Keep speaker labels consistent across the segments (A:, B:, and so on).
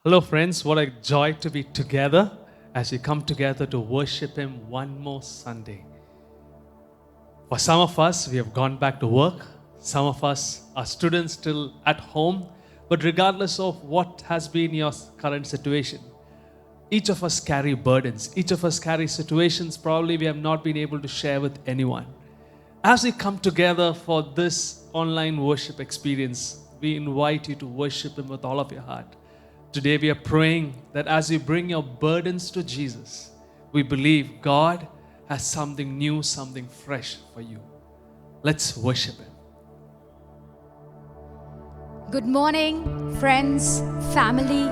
A: Hello, friends. What a joy to be together as we come together to worship Him one more Sunday. For some of us, we have gone back to work. Some of us are students still at home. But regardless of what has been your current situation, each of us carry burdens. Each of us carry situations probably we have not been able to share with anyone. As we come together for this online worship experience, we invite you to worship Him with all of your heart. Today we are praying that as you bring your burdens to Jesus, we believe God has something new, something fresh for you. Let's worship Him.
B: Good morning, friends, family.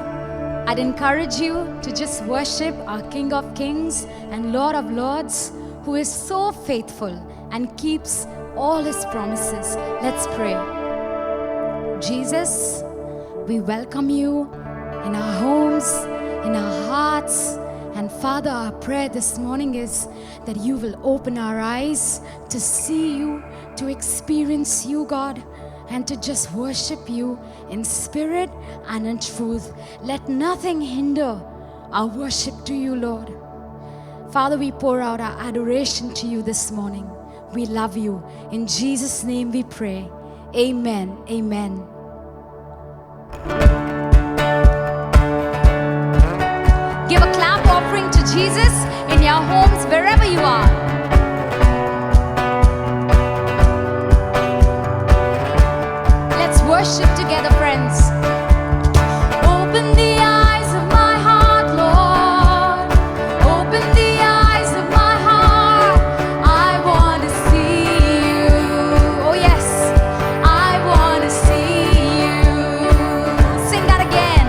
B: I'd encourage you to just worship our King of Kings and Lord of Lords, who is so faithful and keeps all His promises. Let's pray. Jesus, we welcome you in our homes, in our hearts. And Father, our prayer this morning is that you will open our eyes to see you, to experience you, God, and to just worship you in spirit and in truth. Let nothing hinder our worship to you, Lord. Father, we pour out our adoration to you this morning. We love you. In Jesus' name we pray. Amen. Amen. Give a clap offering to Jesus in your homes, wherever you are. Let's worship together, friends. Open the eyes of my heart, Lord. Open the eyes of my heart. I want to see you. Oh yes, I want to see you. Sing that again.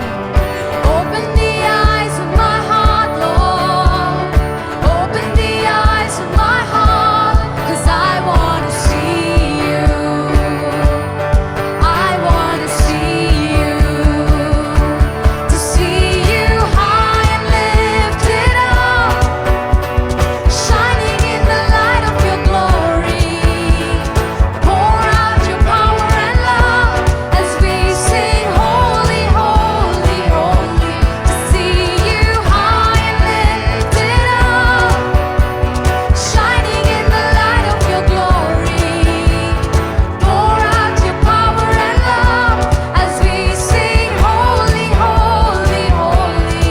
B: Open the eyes of my heart, Lord. Open the eyes of my heart, 'cause I want to see you. I want to see you. To see you high and lifted up, shining in the light of your glory. Pour out your power and love as we sing holy, holy, holy. To see you high and lifted up, shining in the light of your glory. Pour out your power and love as we sing holy, holy, holy.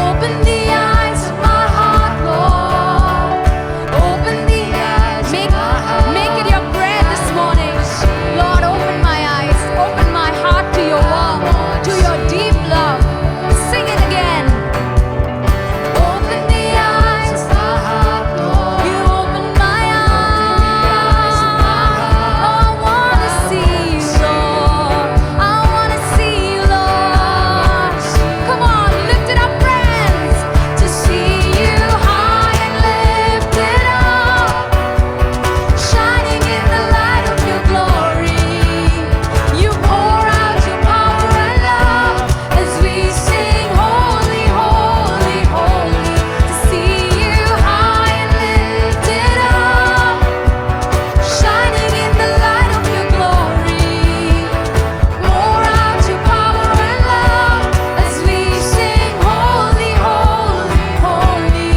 B: Open the eyes of my heart, Lord. Open the eyes. Make it your prayer this morning. Lord, open my eyes. Open my heart to your warmth, to your deep love. Sing it again. Open the eyes of my heart, Lord. You open my eyes. I want to see you, Lord. I want to see you, Lord. Come on, lift it up, friends. To see you high and lifted up, shining in the light of your glory. You pour out your power and love as we sing holy, holy, holy. To see you high and lifted up, shining in the light of your glory. Pour out your power and love as we sing holy, holy, holy.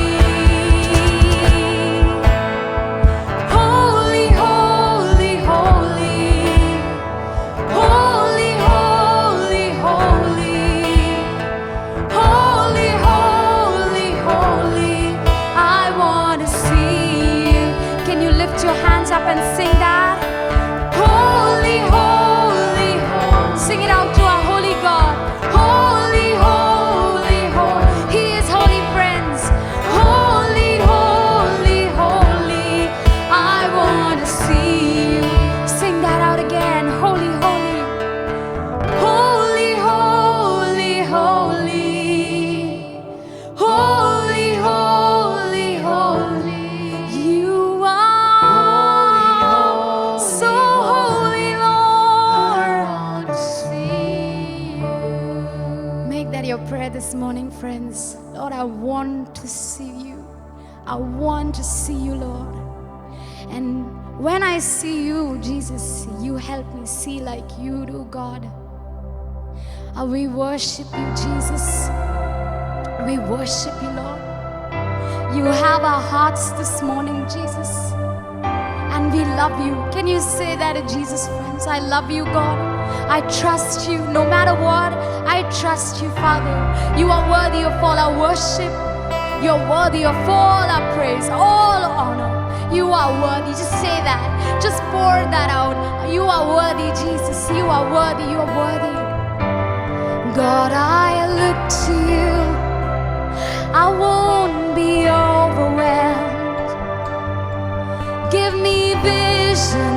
B: Holy, holy, holy. Holy, holy, holy. Holy, holy, holy. I want to see you. Can you lift your hands up and sing that? Holy, holy, holy. Sing it out to our holy God. Holy, holy, holy. He is holy, friends. Holy, holy, holy. I want to see you. Sing that out again. Holy, holy. Holy, holy, holy. Holy, holy, holy. You are so holy, Lord. Make that your prayer this morning, friends. Lord, I want to see you. I want to see you, Lord. And when I see you, Jesus, you help me see like you do, God. We worship you, Jesus. We worship you, Lord. You have our hearts this morning, Jesus. And we love you. Can you say that to Jesus, friends? I love you, God. I trust you no matter what. I trust you, Father. You are worthy of all our worship. You're worthy of all our praise, all honor. You are worthy. Just say that. Just pour that out. You are worthy, Jesus. You are worthy. You are worthy. God, I look to you. I won't be overwhelmed. Give me vision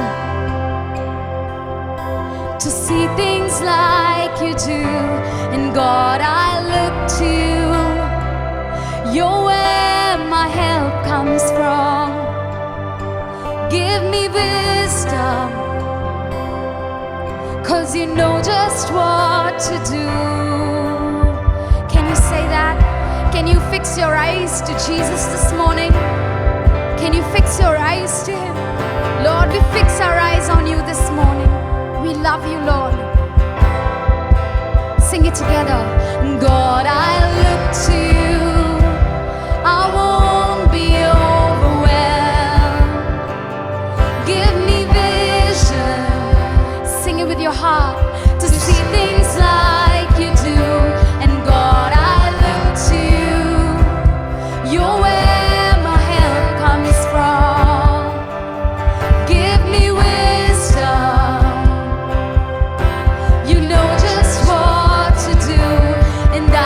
B: to see things like you do. And God, I look to you. You're where my help comes from. Give me wisdom, 'cause you know just what to do. Can you say that? Can you fix your eyes to Jesus this morning? Can you fix your eyes to Him? Lord, we fix our eyes on you this morning. We love you, Lord. Sing it together. God, I look to you. I won't be overwhelmed. Give me vision. Sing it with your heart to see things like you do. And God, I look to you. You're where my help comes from. Give me wisdom. You know just what to do. And I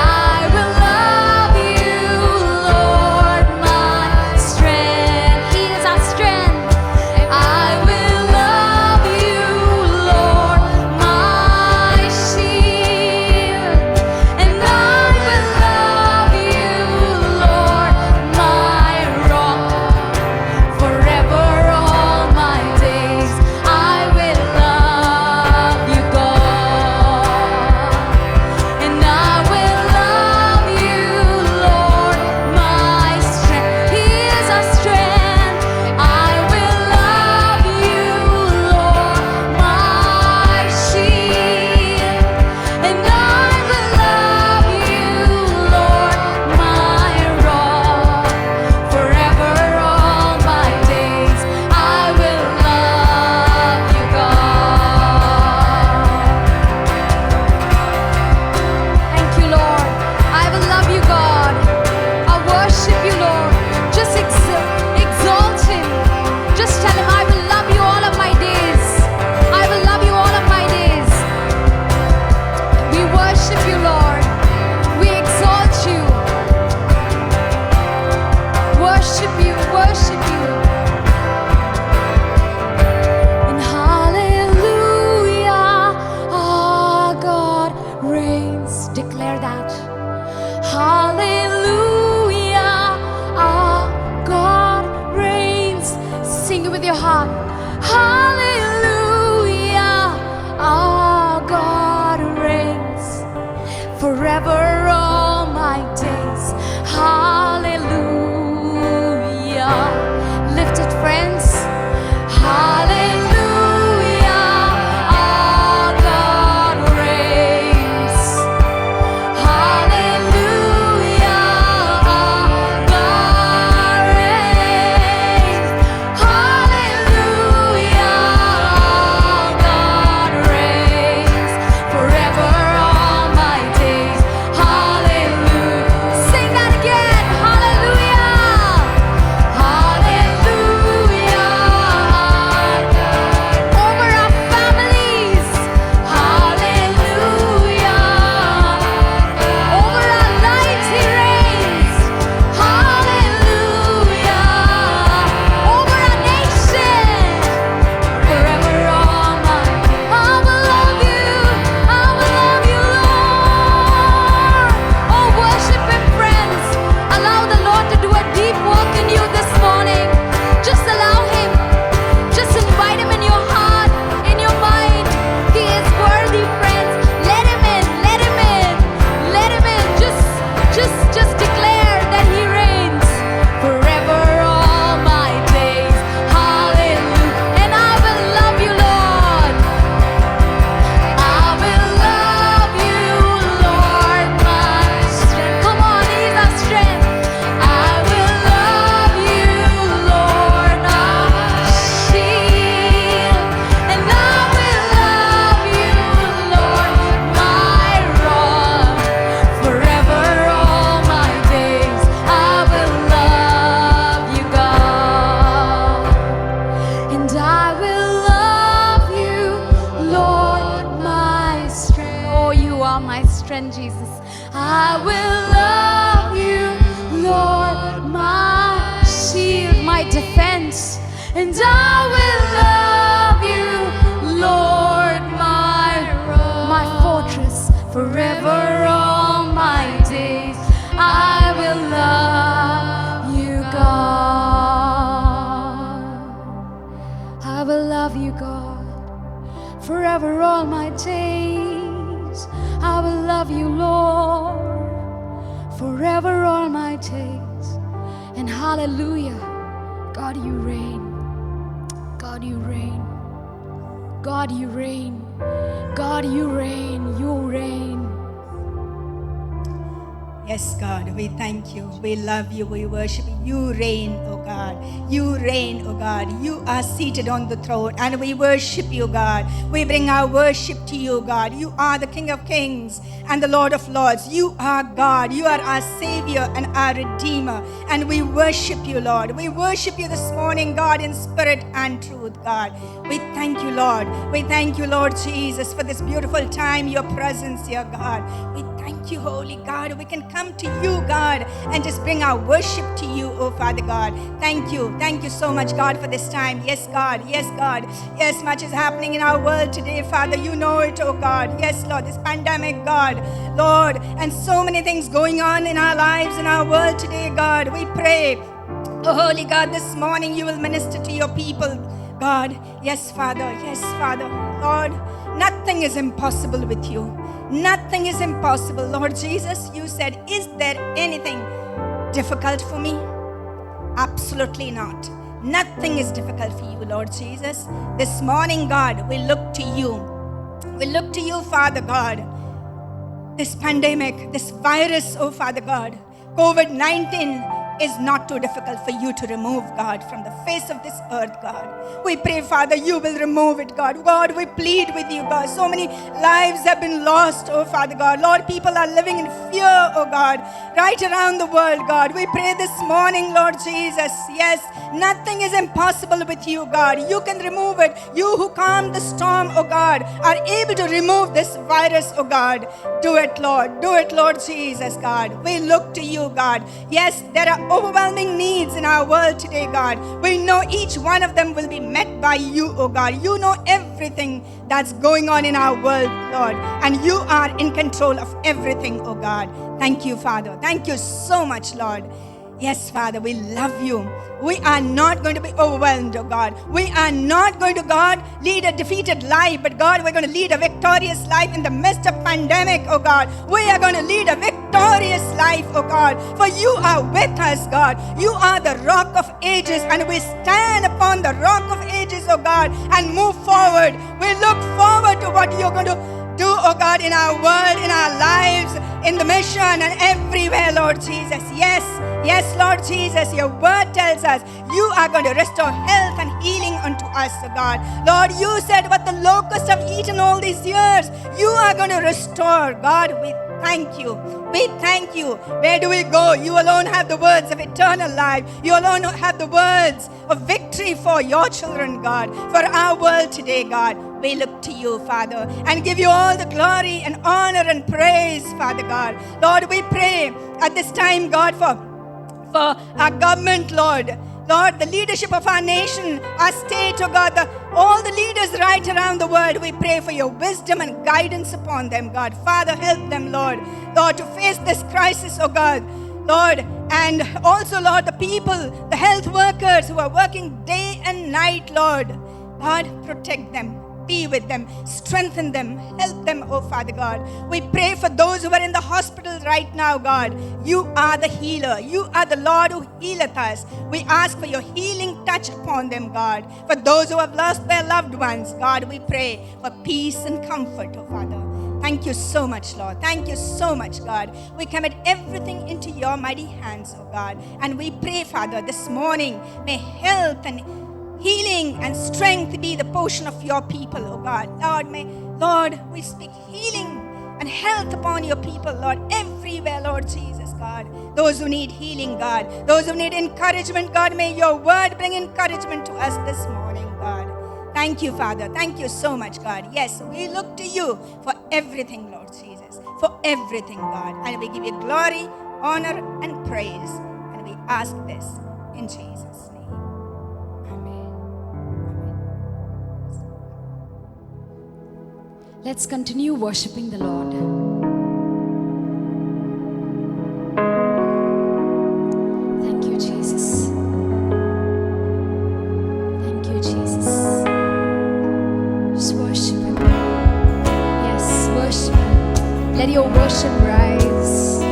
B: will love you, Lord, my strength. He is our strength. I will love you, Lord, my shield. And I will love you, Lord, my rock. Forever all my days I will love you, God. And I will love you, Lord, my strength. He is our strength. I will love you, Lord, my shield. And I will love you, Lord, my rock. Forever all my days I will love you, God. Thank you, Lord. I will love you, God. I worship you, Lord. Just exalt Him. Just tell Him, I will love you all of my days. I will love you all of my days. We worship you, Lord. We exalt you. Worship you, worship you. And hallelujah, our God reigns. Declare that. Hallelujah, our God reigns. Sing it with your heart. Hallelujah, our God reigns. Forever all my days. Hallelujah. Lift it, friends. Hallelujah, our God reigns. Hallelujah, our God reigns. Hallelujah. I will love you, Lord, my shield, my defense. And I will love you, Lord, my fortress, forever all my days. I will love you, God. I will love you, God, forever all my days. I will love you, Lord, forever all my days. And hallelujah, God, you reign. God, you reign. God, you reign. God, you reign. You reign.
C: Yes, God, we thank you. We love you. We worship you. You reign, oh God. You reign, oh God. You are seated on the throne, and we worship you, God. We bring our worship to you, God. You are the King of Kings and the Lord of Lords. You are God. You are our Savior and our Redeemer, and we worship you, Lord. We worship you this morning, God, in spirit and truth, God. We thank you, Lord. We thank you, Lord Jesus, for this beautiful time, your presence here, God. We thank you, Holy God. We can come to you, God, and just bring our worship to you, oh Father God. Thank you. Thank you so much, God, for this time. Yes, God. Yes, God. Yes, much is happening in our world today, Father. You know it, oh God. Yes, Lord, this pandemic, God, Lord, and so many things going on in our lives, in our world today, God. We pray, oh Holy God, this morning you will minister to your people, God. Yes, Father. Yes, Father. Lord, nothing is impossible with you. Nothing is impossible. Lord Jesus, you said, is there anything difficult for me? Absolutely not. Nothing is difficult for you, Lord Jesus. This morning, God, we look to you. We look to you, Father God. This pandemic, this virus, oh Father God, COVID-19 is not too difficult for you to remove, God, from the face of this earth, God. We pray, Father, you will remove it, God. God, we plead with you, God. So many lives have been lost, oh Father God. Lord, people are living in fear, oh God, right around the world, God. We pray this morning, Lord Jesus. Yes, nothing is impossible with you, God. You can remove it. You who calmed the storm, oh God, are able to remove this virus, oh God. Do it, Lord. Do it, Lord Jesus, God. We look to you, God. Yes, there are overwhelming needs in our world today, God. We know each one of them will be met by you, oh God. You know everything that's going on in our world, Lord. And you are in control of everything, oh God. Thank you, Father. Thank you so much, Lord. Yes, Father, we love you. We are not going to be overwhelmed, oh God. We are not going to, God, lead a defeated life, but God, we're going to lead a victorious life in the midst of pandemic, oh God. We are going to lead a victorious life, oh God, for you are with us, God. You are the rock of ages, and we stand upon the rock of ages, oh God, and move forward. We look forward to what you're going to do, oh God, in our world, in our lives, in the mission and everywhere, Lord Jesus. Yes, yes, Lord Jesus, your word tells us you are going to restore health and healing unto us, oh God. Lord, you said what the locusts have eaten all these years, you are going to restore, God. We thank you. We thank you. Where do we go? You alone have the words of eternal life. You alone have the words of victory for your children, God, for our world today, God. We look to you, Father, and give you all the glory and honor and praise, Father God. Lord, we pray at this time, God, for our government, Lord. Lord, the leadership of our nation, our state, oh God, all the leaders right around the world, we pray for your wisdom and guidance upon them, God. Father, help them, Lord. Lord, to face this crisis, oh God. Lord, and also, Lord, the people, the health workers who are working day and night, Lord. God, protect them. Be with them, strengthen them, help them, oh Father God. We pray for those who are in the hospital right now, God. You are the healer. You are the Lord who healeth us. We ask for your healing touch upon them, God. For those who have lost their loved ones, God, we pray for peace and comfort, oh Father. Thank you so much, Lord. Thank you so much, God. We commit everything into your mighty hands, oh God. And we pray, Father, this morning, may health and healing and strength be the portion of your people, oh God. Lord, we speak healing and health upon your people, Lord, everywhere, Lord Jesus, God. Those who need healing, God. Those who need encouragement, God, may your word bring encouragement to us this morning, God. Thank you, Father. Thank you so much, God. Yes, we look to you for everything, Lord Jesus. for everything, God. And we give you glory, honor, and praise. And we ask this in Jesus' name. Amen.
B: Let's continue worshiping the Lord. Thank you, Jesus. Thank you, Jesus. Just worship Him. Yes, worship Him. Let your worship rise.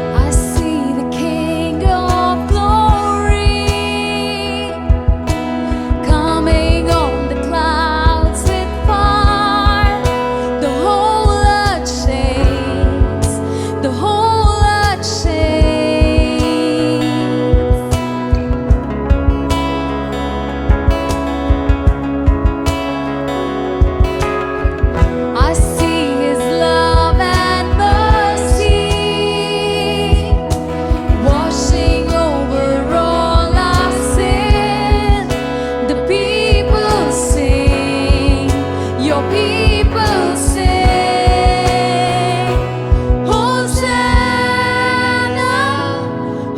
B: I see the King of Glory coming on the clouds with fire. The whole earth shakes. The whole earth shakes. I see His love and mercy washing over all our sin. The people sing, your people sing. Hosanna,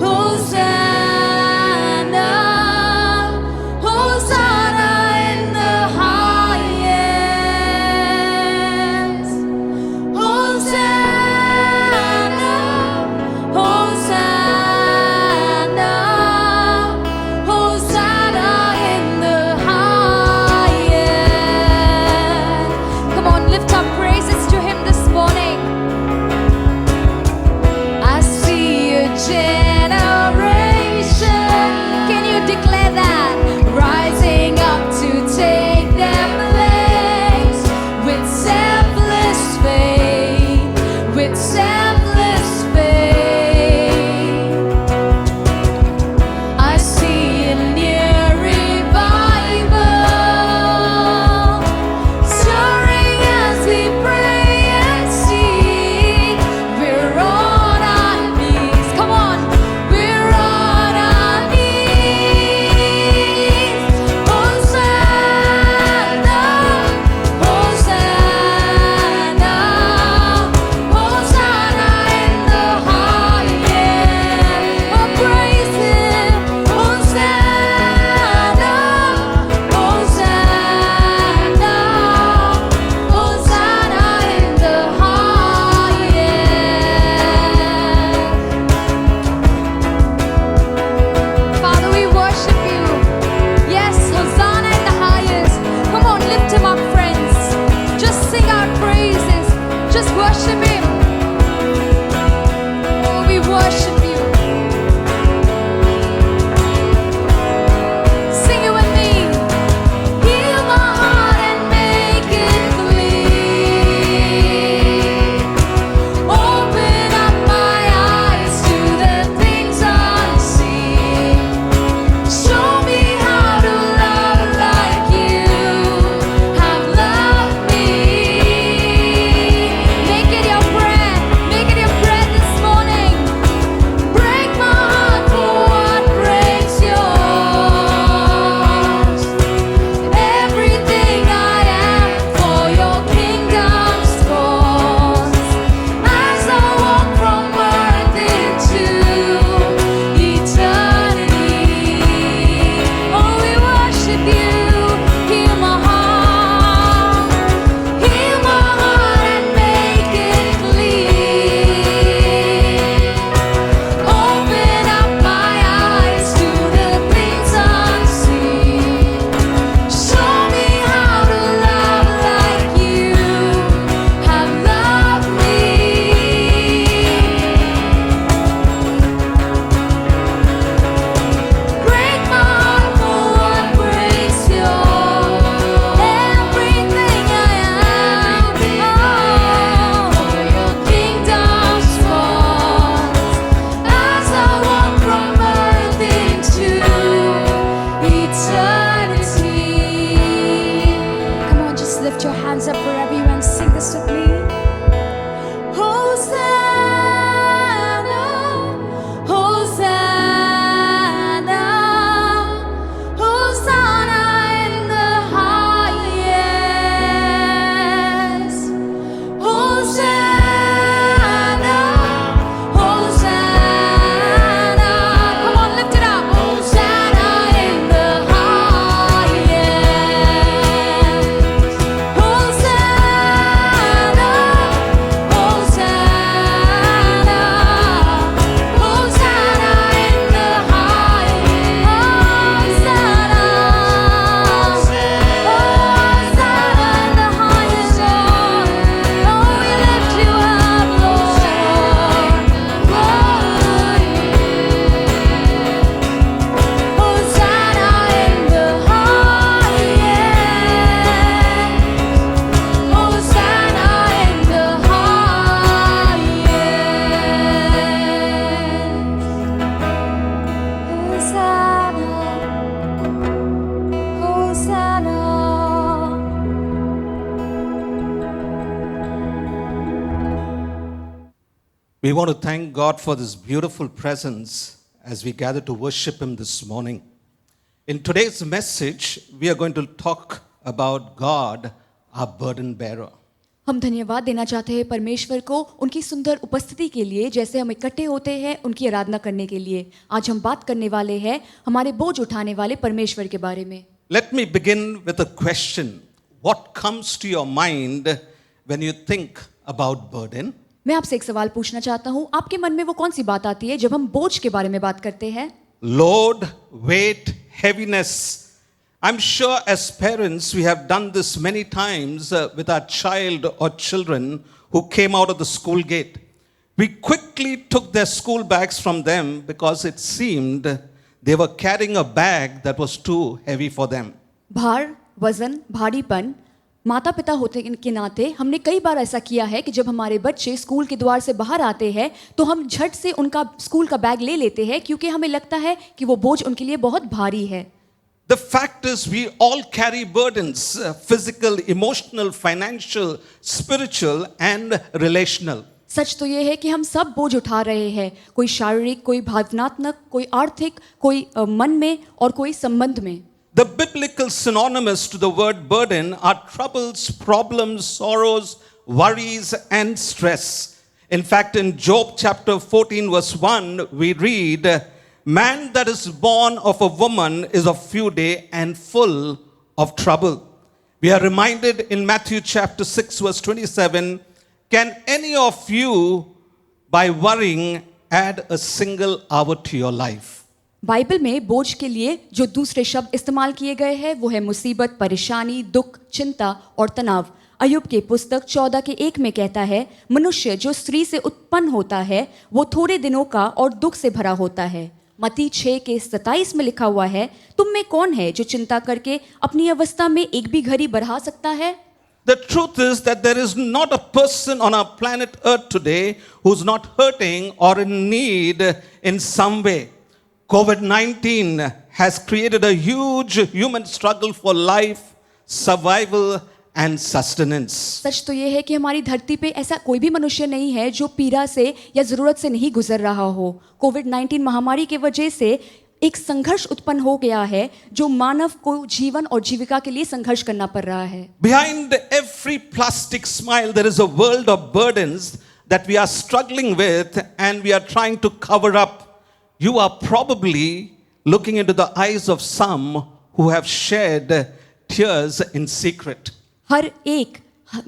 B: Hosanna, Hosanna in the highest. Hosanna, Hosanna, Hosanna in the highest. Come on, lift up praises to Him this morning. I see a generation. Can you declare that? Rising up to take their place with selfless faith, with selfless faith. I see a near revival stirring as we pray and sing. We're on our knees. Come on, we're on our knees. Hosanna, Hosanna, Hosanna
D: We want to thank God for this beautiful presence as we gather to worship Him this morning. In today's message, we are going to talk about God, our burden bearer.
B: हम धन्यवाद देना चाहते हैं परमेश्वर को उनकी सुंदर उपस्थिति के लिए, जैसे हम इकट्ठे होते हैं उनकी आराधना करने के लिए। आज हम बात करने वाले हैं हमारे बोझ उठाने वाले परमेश्वर के बारे में।
D: Let me begin with a question. What comes to your mind when you think about burden?
B: मैं आपसे एक सवाल पूछना चाहता हूँ, आपके मन में वो कौन सी बात आती है जब हम बोझ के बारे में बात करते हैं?
D: Load, weight, heaviness. I'm sure as parents we have done this many times with our child or children who came out of the school gate. We quickly took their school bags from them because it seemed they were carrying a bag that was too heavy for them.
B: भार, वजन, भारीपन, माता पिता होते के नाते हमने कई बार ऐसा किया है कि जब हमारे बच्चे स्कूल के द्वार से बाहर आते हैं तो हम झट से उनका स्कूल का बैग ले लेते हैं, क्योंकि हमें लगता है कि वो बोझ उनके लिए बहुत भारी है।
D: The fact is we all carry burdens, physical, emotional, financial, spiritual and relational.
B: सच तो ये है कि हम सब बोझ उठा रहे हैं, कोई शारीरिक, कोई भावनात्मक, कोई आर्थिक, कोई मन में और कोई संबंध में।
D: The biblical synonymous to the word burden are troubles, problems, sorrows, worries and stress. In fact, in Job chapter 14 verse 1, we read, "Man that is born of a woman is of few days and full of trouble." We are reminded in Matthew chapter 6 verse 27, "Can any of you by worrying add a single hour to your life?"
B: Bible में बोझ के लिए जो दूसरे शब्द इस्तेमाल किए गए हैं वो है मुसीबत, परेशानी, दुख, चिंता और तनाव। अय्यूब की पुस्तक 14 के 1 में कहता है, मनुष्य जो स्त्री से उत्पन्न होता है वो थोड़े दिनों का और दुख से भरा होता है। मत्ती 6 के 27 में लिखा हुआ है, तुम में कौन है जो चिंता करके अपनी अवस्था में एक भी घड़ी बढ़ा सकता है?
D: The truth is that there is not a person on our planet Earth today who's not hurting or in need in some way. COVID-19 has created a huge human struggle for life, survival and sustenance.
B: सच तो ये है कि हमारी धरती पे ऐसा कोई भी मनुष्य नहीं है जो पीड़ा से या जरूरत से नहीं गुजर रहा हो। कोविड-19 महामारी के वजह से एक संघर्ष उत्पन्न हो गया है जो मानव को जीवन और जीविका के लिए संघर्ष करना पड़ रहा है।
D: Behind every plastic smile there is a world of burdens that we are struggling with and we are trying to cover up. You are probably looking into the eyes of some who have shed tears in secret.
B: हर एक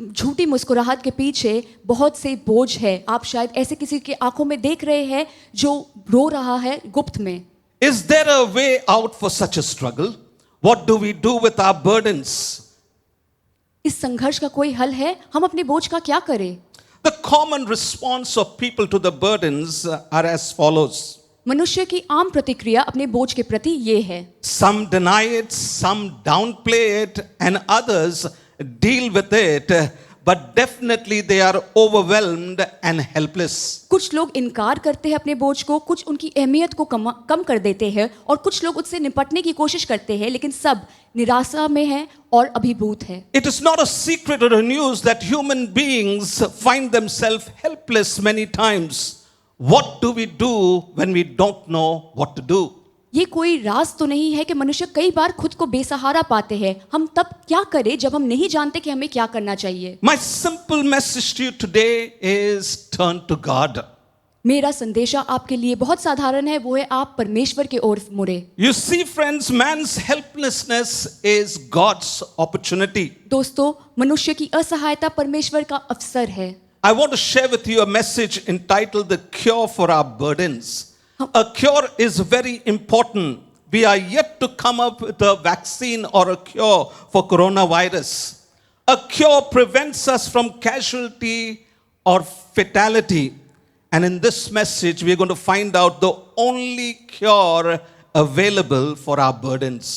B: झूठी मुस्कुराहट के पीछे बहुत से बोझ है। आप शायद ऐसे किसी की आंखों में देख रहे हैं जो रो रहा है गुप्त में।
D: Is there a way out for such a struggle? What do we do with our burdens?
B: इस संघर्ष का कोई हल है? हम अपने बोझ का क्या करें?
D: The common response of people to the burdens are as follows.
B: मनुष्य की आम प्रतिक्रिया अपने बोझ के प्रति ये है।
D: Some deny it, some downplay it, and others deal with it, but definitely they are overwhelmed and helpless.
B: कुछ लोग इनकार करते हैं अपने बोझ को, कुछ उनकी अहमियत को कम कर देते हैं और कुछ लोग उससे निपटने की कोशिश करते हैं, लेकिन सब निराशा में हैं और अभिभूत हैं।
D: It is not a secret or a news that human beings find themselves helpless many times. What do we do when we don't know what to do?
B: ये कोई राज तो नहीं है कि मनुष्य कई बार खुद को बेसहारा पाते हैं। हम तब क्या करें जब हम नहीं जानते कि हमें क्या करना चाहिए?
D: My simple message to you today is turn to God.
B: मेरा संदेशा आपके लिए बहुत साधारण है, वो है आप परमेश्वर की ओर मुड़े।
D: You see friends, man's helplessness is God's opportunity.
B: दोस्तों, मनुष्य की असहायता परमेश्वर का अवसर है।
D: I want to share with you a message entitled The Cure for Our Burdens. A cure is very important. We are yet to come up with a vaccine or a cure for coronavirus. A cure prevents us from casualty or fatality. And in this message, we are going to find out the only cure available for our burdens.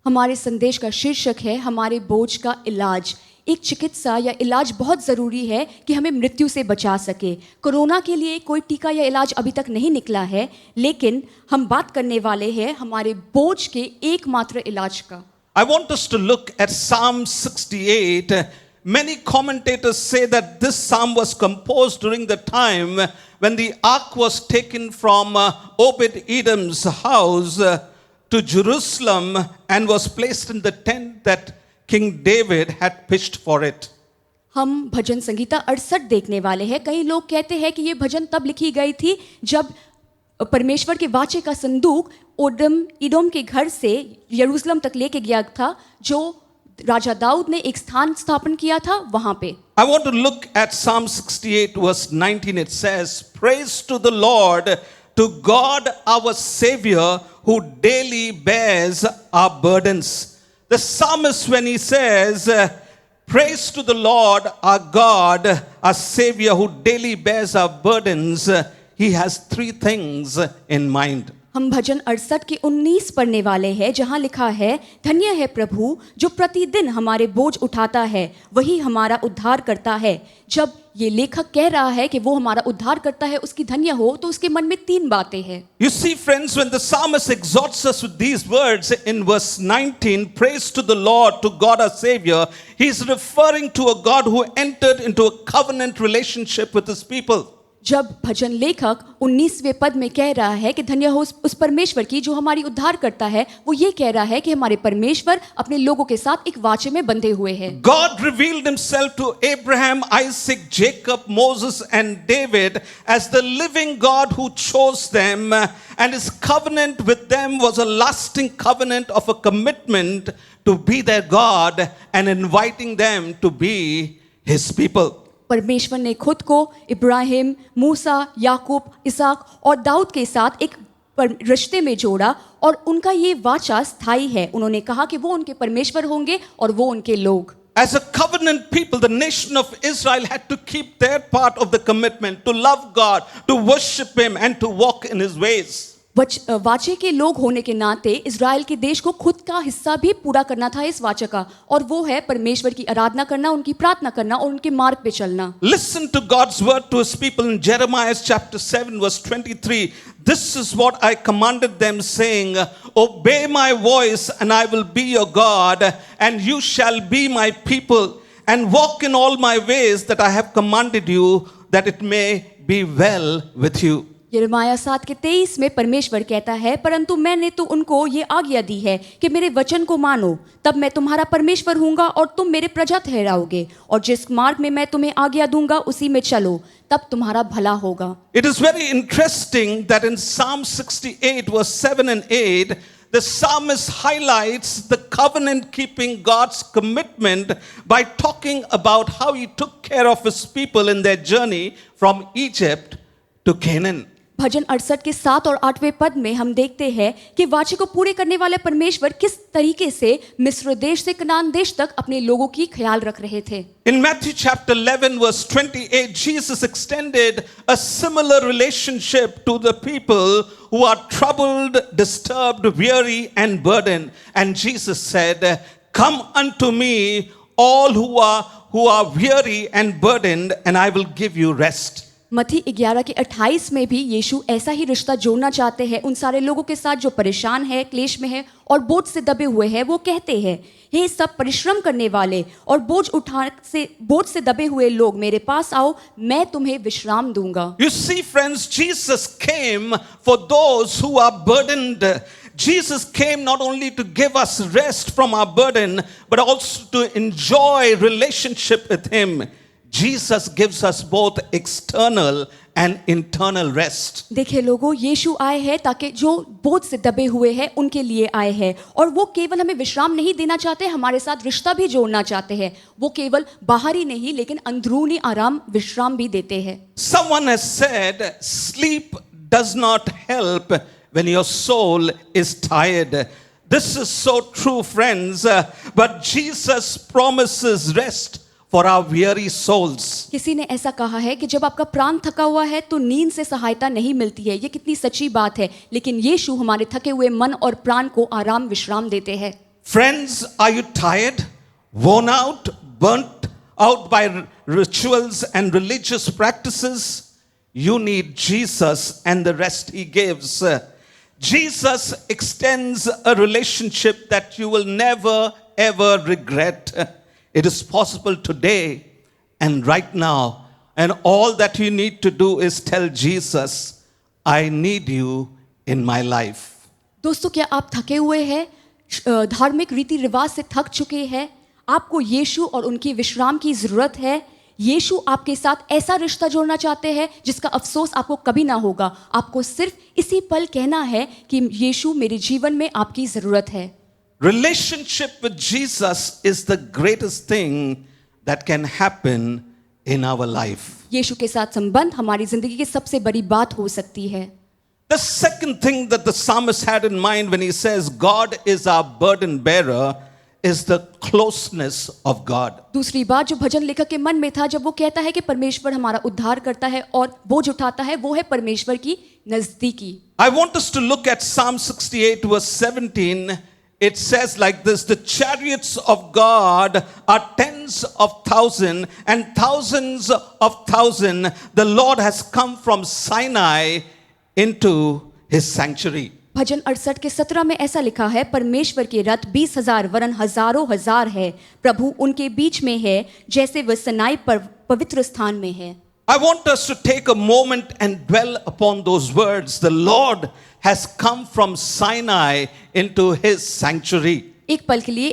B: हमारे संदेश का शीर्षक है हमारे बोझ का इलाज। एक चिकित्सा या इलाज बहुत ज़रूरी है कि हमें मृत्यु से बचा सके। कोरोना के लिए कोई टीका या इलाज अभी तक नहीं निकला है, लेकिन हम बात करने वाले हैं हमारे बोझ के एकमात्र इलाज का।
D: I want us to look at Psalm 68. Many commentators say that this psalm was composed during the time when the ark was taken from Obed-Edom's house to Jerusalem and was placed in the tent that King David had pitched for it.
E: हम भजन संगीता 68 देखने वाले हैं। कई लोग कहते हैं कि ये भजन तब लिखी गई थी जब परमेश्वर के वाचे का संदूक ईदोम के घर से यरूशलेम तक लेके गया था, जो राजा दाऊद ने एक स्थान स्थापन किया था वहां पे।
D: I want to look at Psalm 68 verse 19. It says, "Praise to the Lord, to God our Savior, who daily bears our burdens." The psalmist, when he says, "Praise to the Lord our God, our Savior, who daily bears our burdens," he has three things in mind.
E: हम भजन 68 के 19 पढ़ने वाले हैं, जहां लिखा है, धन्य है प्रभु जो प्रतिदिन हमारे बोझ उठाता है, वही हमारा उद्धार करता है। जब ये लेखक कह रहा है कि वो हमारा उद्धार करता है, उसकी धन्य हो, तो उसके मन में तीन बातें हैं।
D: You see, friends, when the psalmist exhorts us with these words in verse 19, "Praise to the Lord, to God our Savior," he is referring to a God who entered into a covenant relationship with his people.
E: जब भजन लेखक 19वें पद में कह रहा है कि धन्य हो उस परमेश्वर की जो हमारी उद्धार करता है, वो ये कह रहा है कि हमारे परमेश्वर अपने लोगों के साथ एक वाचे में बंधे हुए हैं।
D: God revealed himself to Abraham, Isaac, Jacob, Moses and David as the living God who chose them, and his covenant with them was a lasting covenant of a commitment to be their God and inviting them to be his people.
E: परमेश्वर ने खुद को इब्राहिम, मूसा, याकूब, इसहाक और दाऊद के साथ एक रिश्ते में जोड़ा, और उनका ये वाचा स्थायी है। उन्होंने कहा कि वो उनके परमेश्वर होंगे और वो उनके लोग।
D: As a covenant people, the nation of Israel had to keep their part of the commitment to love God, to worship him and to walk in his ways.
E: वाचे के लोग होने के नाते इज़राइल के देश को खुद का हिस्सा भी पूरा करना था इस वाचा का, और वो है परमेश्वर की आराधना करना, उनकी प्रार्थना करना और उनके मार्ग पे चलना।
D: Listen to God's word to his people in Jeremiah chapter 7 verse 23. "This is what I commanded them, saying, Obey my voice, and I will be your God, and you shall be my people, and walk in all my ways that I have commanded you, that it may be well with you."
E: यिर्मयाह 7 के 23 में परमेश्वर कहता है, परंतु मैंने तो उनको ये आज्ञा दी है कि मेरे वचन को मानो, तब मैं तुम्हारा परमेश्वर हूँगा और तुम मेरे प्रजा ठहराओगे, और जिस मार्ग में मैं तुम्हें आज्ञा दूंगा उसी में चलो, तब तुम्हारा भला होगा।
D: It is very interesting that in Psalm 68 verse 7 and 8, the psalmist highlights the covenant keeping God's commitment by talking about how he took care of his people in their journey from Egypt to Canaan.
E: भजन 68 के 7 और 8वें पद में हम देखते हैं कि वाचे को पूरे करने वाले परमेश्वर किस तरीके से मिस्र देश से कनान देश तक अपने लोगों की ख्याल रख रहे थे।
D: In Matthew chapter 11 verse 28, Jesus extended a similar relationship to the people who are troubled, disturbed, weary and burdened. And Jesus said, "Come unto me, all who are weary and burdened, and I will give you rest."
E: मत्ती 11 के 28 में भी यीशु ऐसा ही रिश्ता जोड़ना चाहते हैं उन सारे लोगों के साथ जो परेशान है, क्लेश में है और बोझ से दबे हुए हैं। वो कहते हैं, हे सब परिश्रम करने वाले और बोझ से दबे हुए लोग, मेरे पास आओ, मैं तुम्हें विश्राम दूंगा।
D: You see, friends, Jesus came for those who are burdened. Jesus came not only to give us rest from our burden, but also to enjoy relationship with him. Jesus gives us both external and internal rest.
E: देखिए लोगों, यीशु आए हैं ताकि जो बोझ से दबे हुए हैं उनके लिए आए हैं, और वो केवल हमें विश्राम नहीं देना चाहते, हमारे साथ रिश्ता भी जोड़ना चाहते हैं। वो केवल बाहरी नहीं लेकिन अंदरूनी आराम, विश्राम भी देते हैं।
D: Someone has said, sleep does not help when your soul is tired. This is so true, friends, but Jesus promises rest for our weary souls.
E: किसी ने ऐसा कहा है कि जब आपका प्राण थका हुआ है तो नींद से सहायता नहीं मिलती है। ये कितनी सच्ची बात है, लेकिन यीशु हमारे थके हुए मन और प्राण को आराम, विश्राम देते हैं।
D: Friends, are you tired, worn out, burnt out by rituals and religious practices? You need Jesus and the rest he gives. Jesus extends a relationship that you will never ever regret. It is possible today and right now. And all that you need to do is tell Jesus, I need you in my life.
E: दोस्तों, क्या आप थके हुए हैं, धार्मिक रीति रिवाज से थक चुके हैं? आपको यीशु और उनकी विश्राम की ज़रूरत है। यीशु आपके साथ ऐसा रिश्ता जोड़ना चाहते हैं जिसका अफसोस आपको कभी ना होगा। आपको सिर्फ इसी पल कहना है कि यीशु, मेरे जीवन में आपकी ज़रूरत है।
D: Relationship with Jesus is the greatest thing that can happen in our life.
E: यीशु के साथ संबंध हमारी जिंदगी की सबसे बड़ी बात हो सकती है।
D: The second thing that the psalmist had in mind when he says God is our burden bearer is the closeness of God.
E: दूसरी बात जो भजन लेखक के मन में था जब वो कहता है कि परमेश्वर हमारा उद्धार करता है और बोझ उठाता है, वो है परमेश्वर की नजदीकी।
D: I want us to look at Psalm 68 verse 17. It says like this, the chariots of God are tens of thousands and thousands of thousands. The Lord has come from Sinai into his sanctuary.
E: भजन 68 के 17 में ऐसा लिखा है, परमेश्वर के रथ 20,000 वरन हजारों हजार है, प्रभु उनके बीच में है जैसे वह सनाई पर पवित्र स्थान में है।
D: I want us to take a moment and dwell upon those words. The Lord has come from Sinai into his sanctuary.
E: एक पल के लिए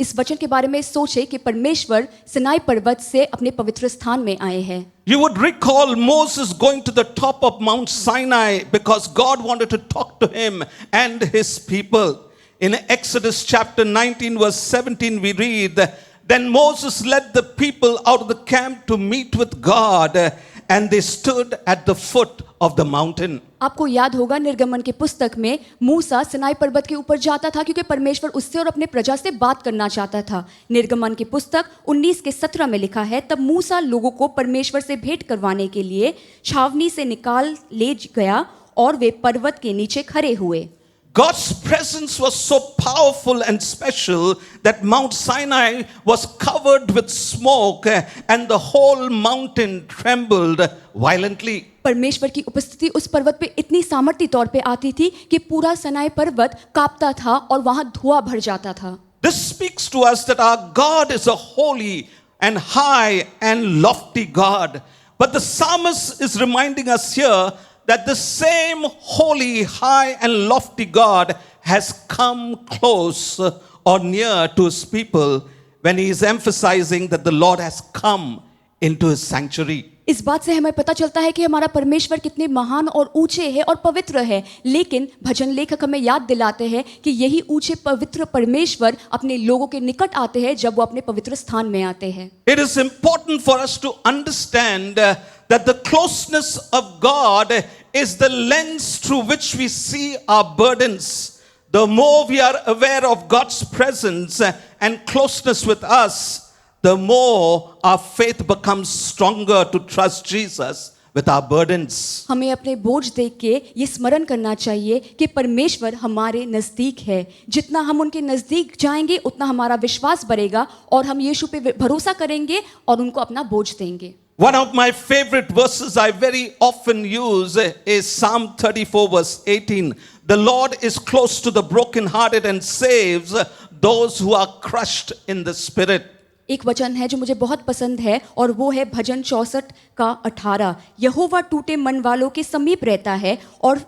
E: इस वचन के बारे में सोचे कि परमेश्वर सिनाई पर्वत से अपने पवित्र स्थान में आए हैं।
D: You would recall Moses going to the top of Mount Sinai because God wanted to talk to him and his people. In Exodus chapter 19 verse 17 we read, then Moses led the people out of the camp to meet with God and they stood at the foot of the mountain.
E: आपको याद होगा निर्गमन के पुस्तक में मूसा सिनाई पर्वत के ऊपर जाता था क्योंकि परमेश्वर उससे और अपने प्रजा से बात करना चाहता था। निर्गमन की पुस्तक 19 के 17 में लिखा है, तब मूसा लोगों को परमेश्वर से भेंट करवाने के लिए छावनी से निकाल ले गया और वे पर्वत के नीचे खड़े हुए।
D: God's presence was so powerful and special that Mount Sinai was covered with smoke and the whole mountain trembled violently.
E: परमेश्वर की उपस्थिति उस पर्वत पे इतनी सामर्थ्य तौर पे आती थी कि पूरा सनाई पर्वत कांपता था और वहां धुआं भर जाता था।
D: This speaks to us that our God is a holy and high and lofty God. But the psalmist is reminding us here that the same holy, high and lofty God has come close or near to his people when he is emphasizing that the Lord has come into his sanctuary.
E: इस बात से हमें पता चलता है कि हमारा परमेश्वर कितने महान और ऊंचे है और पवित्र है, लेकिन भजन लेखक हमें याद दिलाते हैं कि यही ऊंचे पवित्र परमेश्वर अपने लोगों के निकट आते हैं जब वो अपने पवित्र स्थान में आते हैं।
D: It is important for us to understand that the closeness of God is the lens through which we see our burdens. The more we are aware of God's presence and closeness with us, the more our faith becomes stronger to trust Jesus with our burdens.
E: हमें अपने बोझ देख के ये स्मरण करना चाहिए कि परमेश्वर हमारे नजदीक है। जितना हम उनके नजदीक जाएंगे उतना हमारा विश्वास बढ़ेगा और हम यीशु पे भरोसा करेंगे और उनको अपना बोझ देंगे।
D: One of my favorite verses I very often use is Psalm 34 verse 18. The Lord is close to the brokenhearted and saves those who are crushed in the spirit.
E: एक वचन है जो मुझे बहुत पसंद है और वो है भजन 64 का 18। यहोवा टूटे मन वालों के समीप रहता है और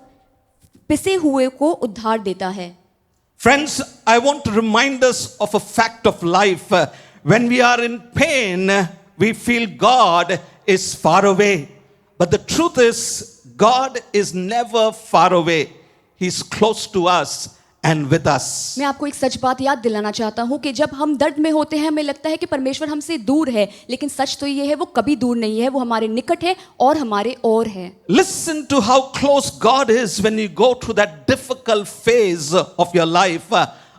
E: पिसे हुए को उद्धार देता है।
D: Friends, I want to remind us of a fact of life. When we are in pain, we feel God is far away. But the truth is, God is never far away. He's close to us and with us.
E: मैं आपको एक सच बात याद दिलाना चाहता हूँ कि जब हम दर्द में होते हैं हमें लगता है कि परमेश्वर हमसे दूर है, लेकिन सच तो ये है वो कभी दूर नहीं है, वो हमारे निकट है और हमारे ओर है।
D: Listen to how close God is when you go through that difficult phase of your life.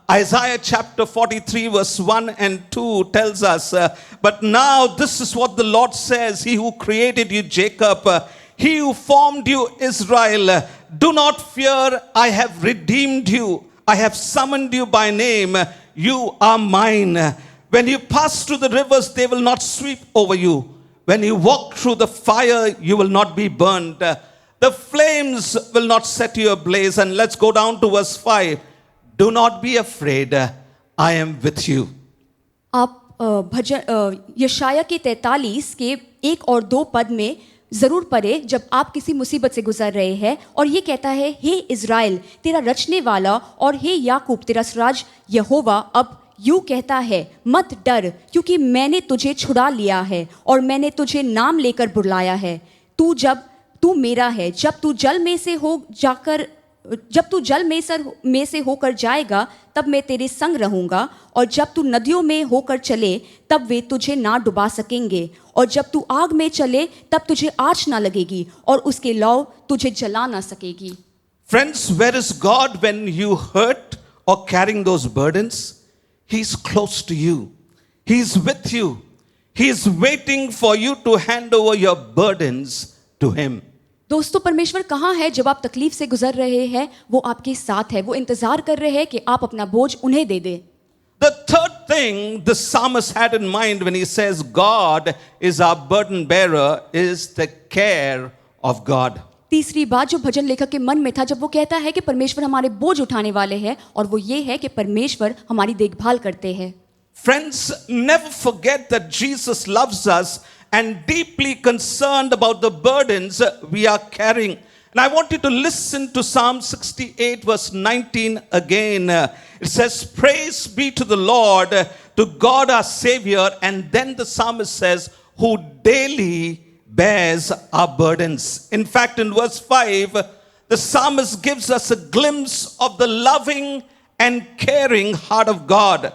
D: Isaiah chapter 43 verse 1 and 2 tells us, but now this is what the Lord says, He who created you, Jacob, He who formed you, Israel, do not fear, I have redeemed you. I have summoned you by name. You are mine. When you pass through the rivers, they will not sweep over you. When you walk through the fire, you will not be burned. The flames will not set you ablaze. And let's go down to verse 5. Do not be afraid. I am with you.
E: आप यशाया के 43 के 1 और 2 पद में ज़रूर पढ़े जब आप किसी मुसीबत से गुजर रहे हैं, और ये कहता है, हे इज़राइल तेरा रचने वाला और हे याकूब तेरा स्वराज यहोवा अब यूँ कहता है, मत डर, क्योंकि मैंने तुझे छुड़ा लिया है और मैंने तुझे नाम लेकर बुलाया है। तू मेरा है। जब तू जल में से होकर जाएगा तब मैं तेरे संग रहूँगा, और जब तू नदियों में होकर चले तब वे तुझे ना डुबा सकेंगे, और जब तू आग में चले तब तुझे आँच ना लगेगी और उसके लौ तुझे जला ना सकेगी।
D: Friends, where is God when you hurt or carrying those burdens? He's close to you. He's with you. He's waiting for you to hand over your burdens to Him.
E: दोस्तों, परमेश्वर कहाँ है जब आप तकलीफ से गुजर रहे हैं? वो आपके साथ है। वो इंतजार कर रहे हैं कि आप अपना बोझ उन्हें दे दें।
D: The third thing the psalmist had in mind when he says God is our burden bearer is the care of God.
E: तीसरी बात जो भजन लेखक के मन में था जब वो कहता है कि परमेश्वर हमारे बोझ उठाने वाले हैं, और वो ये है कि परमेश्वर हमारी देखभाल करते हैं।
D: Friends, never forget that Jesus loves us and deeply concerned about the burdens we are carrying. And I want you to listen to Psalm 68 verse 19 again. It says, praise be to the Lord, to God our Savior. And then the psalmist says, who daily bears our burdens. In fact, in verse 5, the psalmist gives us a glimpse of the loving and caring heart of God,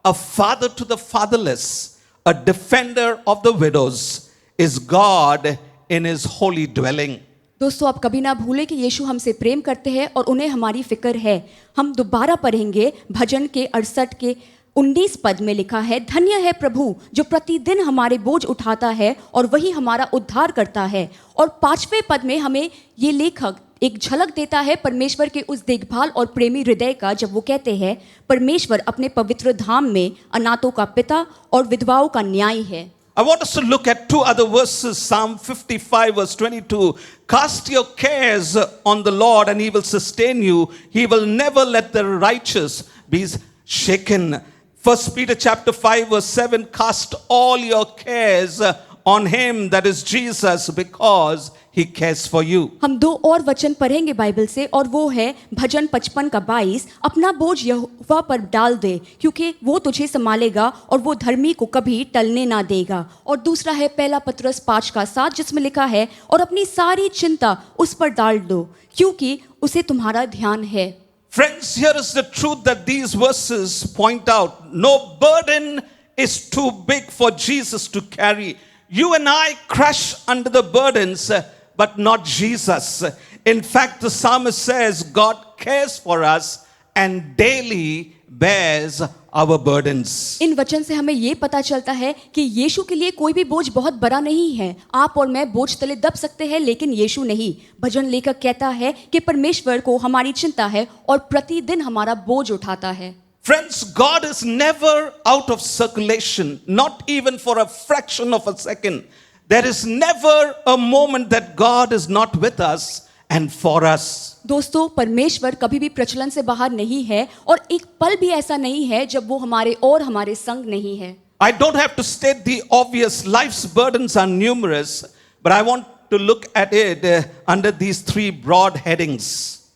D: a father to the fatherless, a defender of the widows, is God in His holy dwelling.
E: दोस्तों, आप कभी ना भूलें कि यीशु हमसे प्रेम करते हैं और उन्हें हमारी फिक्र है। हम दोबारा पढ़ेंगे भजन के 68 के 19 पद में लिखा है, धन्य है प्रभु जो प्रतिदिन हमारे बोझ उठाता है और वही हमारा उद्धार करता है। और 5वें पद में हमें ये लेखक एक झलक देता है परमेश्वर के उस देखभाल और प्रेमी हृदय का, जब वो कहते हैं, परमेश्वर अपने पवित्र धाम में अनाथों का पिता और विधवाओं का न्याय है।
D: I want us to look at two other verses. Psalm 55 verse 22. Cast your cares on the Lord and He will sustain you. He will never let the righteous be shaken. 1 Peter chapter 5 verse 7. Cast all your cares on Him, that is Jesus, because He cares for you.
E: हम 2 और वचन पढ़ेंगे Bible से, और वो है भजन 55 का 22। अपना बोझ यहोवा पर डाल दे, क्योंकि वो तुझे संभालेगा और वो धर्मी को कभी टलने ना देगा। और दूसरा है पहला पतरस 5 का 7, जिसमें लिखा है, और अपनी सारी चिंता उस पर डाल दो, क्योंकि उसे तुम्हारा ध्यान है।
D: Friends, here is the truth that these verses point out. No burden is too big for Jesus to carry. You and I crush under the burdens, but not Jesus. In fact, the psalmist says God cares for us and daily bears our burdens.
E: इन वचन से हमें ये पता चलता है कि यीशु के लिए कोई भी बोझ बहुत बड़ा नहीं है। आप और मैं बोझ तले दब सकते हैं, लेकिन यीशु नहीं। भजन लेखक कहता है कि परमेश्वर को हमारी चिंता है और प्रतिदिन हमारा बोझ उठाता है।
D: Friends, God is never out of circulation, not even for a fraction of a second. There is never a moment that God is not with us and for us.
E: दोस्तों, परमेश्वर कभी भी प्रचलन से बाहर नहीं है, और एक पल भी ऐसा नहीं है जब वो हमारे और हमारे संग नहीं है।
D: I don't have to state the obvious. Life's burdens are numerous, but I want to look at it under these 3 broad headings.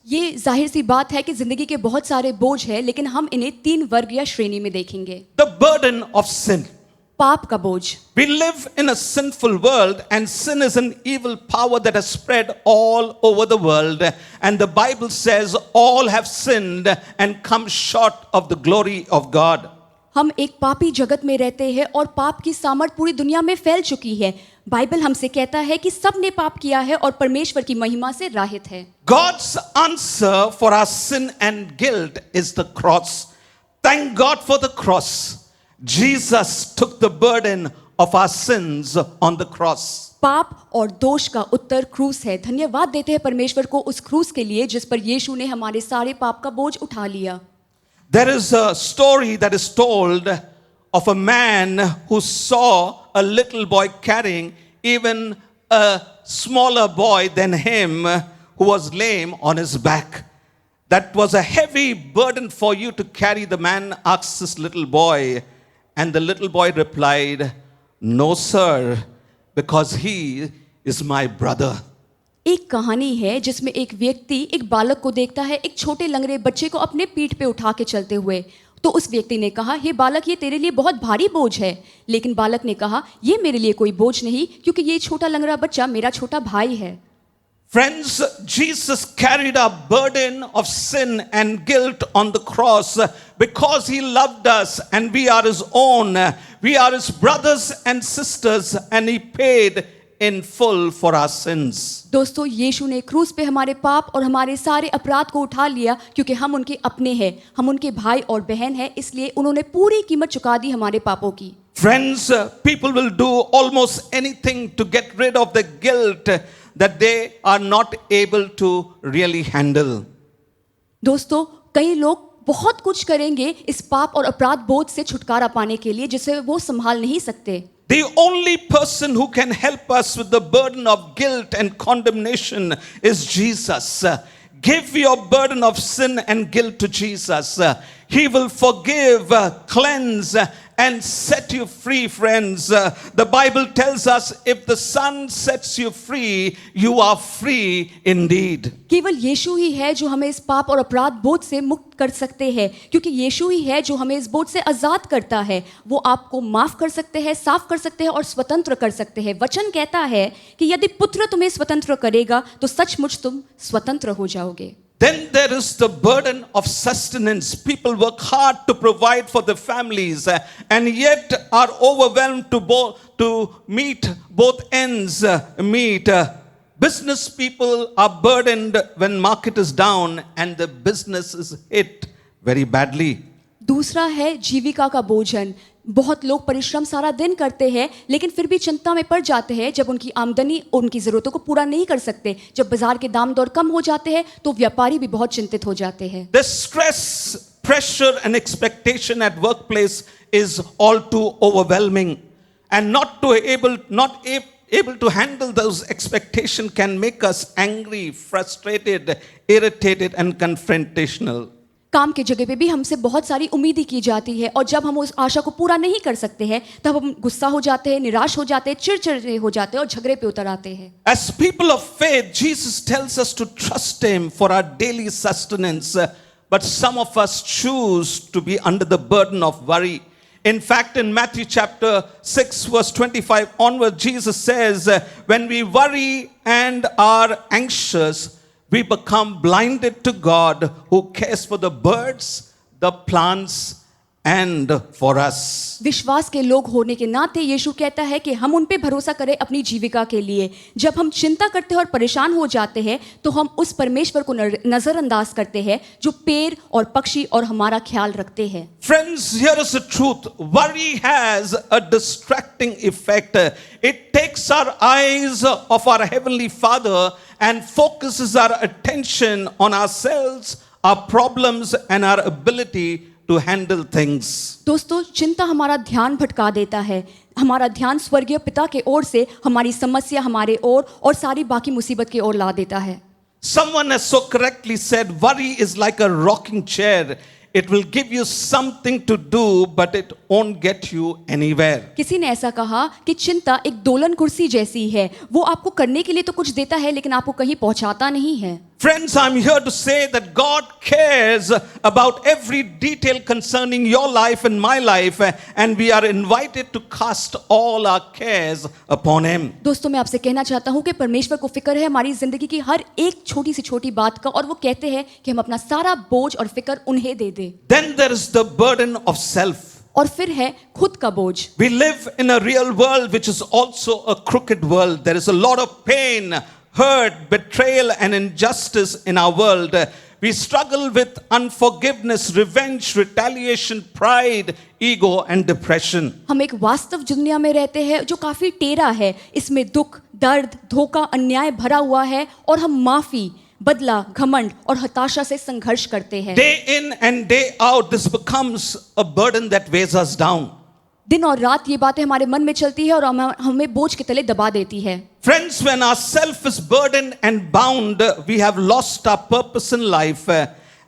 E: ये जाहिर सी बात है कि जिंदगी के बहुत सारे बोझ हैं, लेकिन हम इन्हें 3 वर्ग या श्रेणी में देखेंगे।
D: The burden of sin.
E: पाप का बोझ।
D: We live in a sinful world, and sin is an evil power that has spread all over the world. And the Bible says all have sinned and come short of the glory of God.
E: हम एक पापी जगत में रहते हैं और पाप की सामर्थ पूरी दुनिया में फैल चुकी है। बाइबल हमसे कहता है कि सब ने पाप किया है और परमेश्वर की महिमा से राहित है।
D: God's answer for our sin and guilt is the cross. Thank God for the cross. Jesus took the burden of our sins on the cross.
E: पाप और दोष का उत्तर क्रूस है। धन्यवाद देते हैं परमेश्वर को उस क्रूस के लिए जिस पर यीशु ने हमारे सारे पाप का बोझ उठा लिया।
D: There is a story that is told of a man who saw a little boy carrying even a smaller boy than him who was lame on his back. That was a heavy burden for you to carry. The man asks this little boy, And the little boy replied, "No, sir, because he is my brother."
E: एक कहानी है जिसमें एक व्यक्ति एक बालक को देखता है एक छोटे लंगड़े बच्चे को अपने पीठ पे उठा के चलते हुए। तो उस व्यक्ति ने कहा, हे बालक, ये तेरे लिए बहुत भारी बोझ है। लेकिन बालक ने कहा, ये मेरे लिए कोई बोझ नहीं, क्योंकि ये छोटा लंगड़ा बच्चा मेरा छोटा भाई है।
D: Friends, Jesus carried our burden of sin and guilt on the cross because he loved us and we are his own. We are his brothers and sisters and he paid in full for our sins.
E: दोस्तों, यीशु ने क्रूस पे हमारे पाप और हमारे सारे अपराध को उठा लिया, क्योंकि हम उनके अपने हैं, हम उनके भाई और बहन हैं, इसलिए उन्होंने पूरी कीमत चुका दी हमारे पापों की।
D: Friends, people will do almost anything to get rid of the guilt that they are not able to really handle.
E: दोस्तों, कई लोग बहुत कुछ करेंगे इस पाप और अपराध बोझ से छुटकारा पाने के लिए, जिसे वो संभाल नहीं सकते।
D: The only person who can help us with the burden of guilt and condemnation is Jesus. Give your burden of sin and guilt to Jesus. He will forgive, cleanse, and set you free, friends. The Bible tells us if the Son sets you free, you are free indeed.
E: केवल यीशु ही है जो हमें इस पाप और अपराध बोझ से मुक्त कर सकते हैं, क्योंकि यीशु ही है जो हमें इस बोझ से आजाद करता है। वो आपको माफ कर सकते हैं, साफ कर सकते हैं और स्वतंत्र कर सकते हैं। वचन कहता है कि यदि पुत्र तुम्हें स्वतंत्र करेगा तो सचमुच तुम स्वतंत्र हो जाओगे।
D: Then there is the burden of sustenance. People work hard to provide for their families and yet are overwhelmed to meet both ends meet. Business people are burdened when market is down and the business is hit very badly.
E: दूसरा है जीविका का boson. बहुत लोग परिश्रम सारा दिन करते हैं, लेकिन फिर भी चिंता में पड़ जाते हैं जब उनकी आमदनी उनकी ज़रूरतों को पूरा नहीं कर सकते। जब बाजार के दाम दौर कम हो जाते हैं तो व्यापारी भी बहुत चिंतित हो जाते हैं।
D: The stress, pressure and expectation at workplace is all too overwhelming, and not able to handle those expectations can make us angry, frustrated, irritated and confrontational.
E: काम के जगह पे भी हमसे बहुत सारी उम्मीदें की जाती है, और जब हम उस आशा को पूरा नहीं कर सकते हैं तब हम गुस्सा हो जाते हैं, निराश हो जाते हैं, चिड़चिड़े हो जाते हैं और झगड़े पे उतर आते हैं।
D: As people of faith, Jesus tells us to trust him for our daily sustenance, but some of us choose to be under the burden of worry. In fact, in Matthew chapter 6 verse 25 onward, Jesus says, when we worry and are anxious, we become blinded to God who cares for the birds, the plants and for us.
E: विश्वास के लोग होने के नाते यीशु कहता है कि हम उन पे भरोसा करें अपनी जीविका के लिए। जब हम चिंता करते हैं और परेशान हो जाते हैं तो हम उस परमेश्वर को नजरअंदाज करते हैं जो पेड़ और पक्षी और हमारा ख्याल रखते हैं।
D: Friends, here is the truth. Worry has a distracting effect. It takes our eyes of our Heavenly Father and focuses our attention on ourselves, our problems and our ability to handle things.
E: दोस्तों, चिंता हमारा ध्यान भटका देता है। हमारा ध्यान स्वर्गीय पिता के ओर से हमारी समस्या हमारे ओर और सारी बाकी मुसीबत की ओर ला देता है।
D: Someone has so correctly said, worry is like a rocking chair. It will give you something to do, but it won't get you anywhere.
E: किसी ने ऐसा कहा कि चिंता एक दोलन कुर्सी जैसी है। वो आपको करने के लिए तो कुछ देता है, लेकिन आपको कहीं पहुंचाता नहीं है।
D: Friends, I'm here to say that God cares about every detail concerning your life and my life, and we are invited to cast all our cares upon Him.
E: दोस्तों, मैं आपसे कहना चाहता हूँ कि परमेश्वर को फिक्र है हमारी जिंदगी की हर एक छोटी से छोटी बात का, और वो कहते हैं कि हम अपना सारा बोझ और फिक्र उन्हें दे दें।
D: Then there is the burden of self.
E: और फिर है खुद का बोझ।
D: We live in a real world which is also a crooked world. There is a lot of pain, hurt, betrayal and injustice in our world. We struggle with unforgiveness, revenge, retaliation, pride, ego and depression.
E: हम एक वास्तव दुनिया में रहते हैं जो काफी टेढ़ा है। इसमें दुख, दर्द, धोखा, अन्याय भरा हुआ है, और हम माफी, बदला, घमंड और हताशा से संघर्ष करते हैं।
D: Day in and day out, this becomes a burden that weighs us down.
E: दिन और रात ये बातें हमारे मन में चलती है और हमें बोझ के तले दबा देती है।
D: Friends, when our self is burdened and bound, we have lost our purpose in life,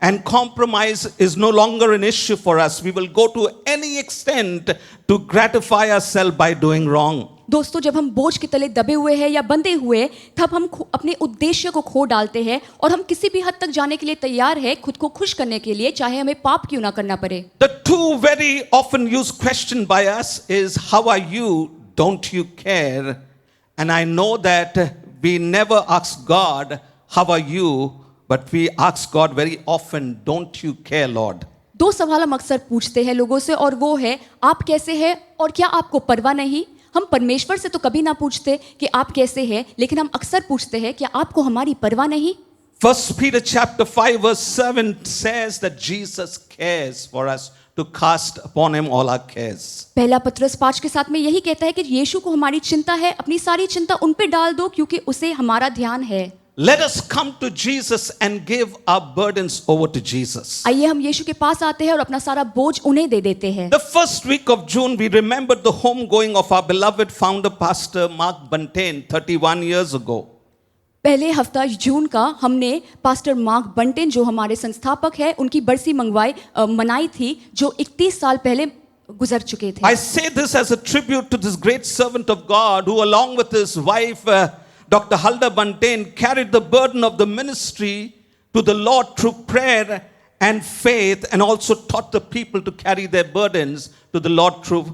D: and compromise is no longer an issue for us. We will go to any extent to gratify ourselves by doing wrong.
E: दोस्तों, जब हम बोझ के तले दबे हुए हैं या बंधे हुए हैं, तब हम अपने उद्देश्य को खो डालते हैं और हम किसी भी हद तक जाने के लिए तैयार हैं खुद को खुश करने के लिए, चाहे हमें पाप क्यों ना करना पड़े.
D: The two very often used question by us is, how are you? Don't you care? And I know that we never ask God, how are you? But we ask God very often, don't you care, Lord?
E: दो सवाल हम अक्सर पूछते हैं लोगों से, और वो है, आप कैसे हैं और क्या आपको परवाह नहीं. हम परमेश्वर से तो कभी ना पूछते कि आप कैसे हैं, लेकिन हम अक्सर पूछते हैं कि आपको हमारी परवाह नहीं.
D: 1 Peter chapter 5 verse 7 says that Jesus cares for us to cast upon him all our cares.
E: पहला पत्रस 5 के साथ में यही कहता है कि यीशु को हमारी चिंता है, अपनी सारी चिंता उन पे डाल दो क्योंकि उसे हमारा ध्यान है.
D: Let us come to Jesus and give our burdens over to Jesus.
E: आइए हम यीशु के पास आते हैं और अपना सारा बोझ उन्हें दे देते हैं.
D: The first week of June, we remembered the homegoing of our beloved founder, Pastor Mark Buntain, 31 years ago.
E: पहले हफ्ता जून का हमने पास्टर मार्क बंटेन, जो हमारे संस्थापक है, उनकी बरसी मनाई थी, जो 31 साल पहले गुजर चुके थे.
D: I say this as a tribute to this great servant of God who, along with his wife, Dr. Huldah Buntain, carried the burden of the ministry to the Lord through prayer and faith, and also taught the people to carry their burdens to the Lord through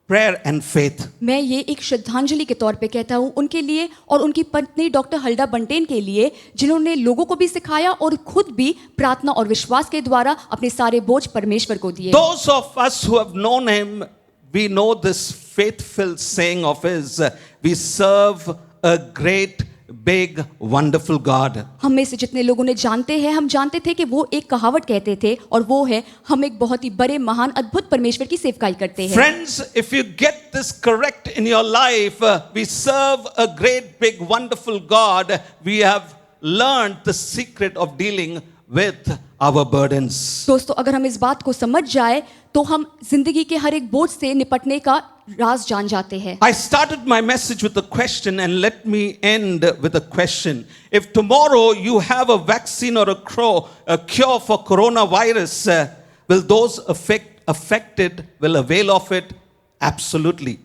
D: prayer and faith.
E: मैं ये एक श्रद्धांजलि के तौर पे कहता हूँ उनके लिए और उनकी पत्नी डॉक्टर हल्डा बंटेन के लिए, जिन्होंने लोगों को भी सिखाया और खुद भी प्रार्थना और विश्वास के द्वारा अपने सारे बोझ परमेश्वर को दिए.
D: Those of us who have known him, we know this faith-filled saying of his, we serve a great, big, wonderful God.
E: हम में से जितने लोगों ने जानते हैं, हम जानते थे कि वो एक कहावत कहते थे, और वो है, हम एक बहुत ही बड़े, महान, अद्भुत परमेश्वर की सेवकाई करते हैं.
D: Friends, if you get this correct in your life, we serve a great, big, wonderful God. We have learned the secret of dealing with our burdens.
E: दोस्तों, अगर हम इस बात को समझ जाए तो हम जिंदगी के हर एक बोझ से निपटने का राज जान जाते हैं.
D: I started my message with a question, and let me end with a question. If tomorrow you have a vaccine or a cure for coronavirus, will those affected will avail of it? Absolutely.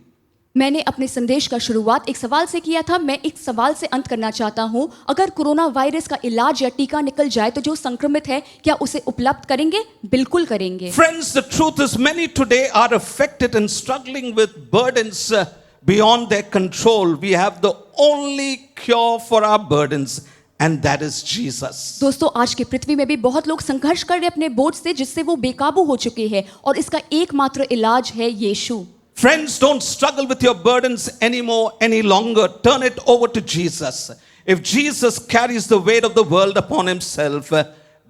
E: मैंने अपने संदेश का शुरुआत एक सवाल से किया था. मैं एक सवाल से अंत करना चाहता हूं. अगर कोरोना वायरस का इलाज या टीका निकल जाए तो जो संक्रमित है, क्या उसे उपलब्ध करेंगे? बिल्कुल करेंगे.
D: Friends, the truth is many today are affected and struggling with burdens beyond their control. We have the only cure for our burdens, and that is Jesus.
E: दोस्तों, आज की पृथ्वी में भी बहुत लोग संघर्ष कर रहे अपने बोझ से, जिससे वो बेकाबू हो चुके हैं, और इसका एकमात्र इलाज है यीशु.
D: Friends, don't struggle with your burdens any longer. Turn it over to Jesus. If Jesus carries the weight of the world upon himself,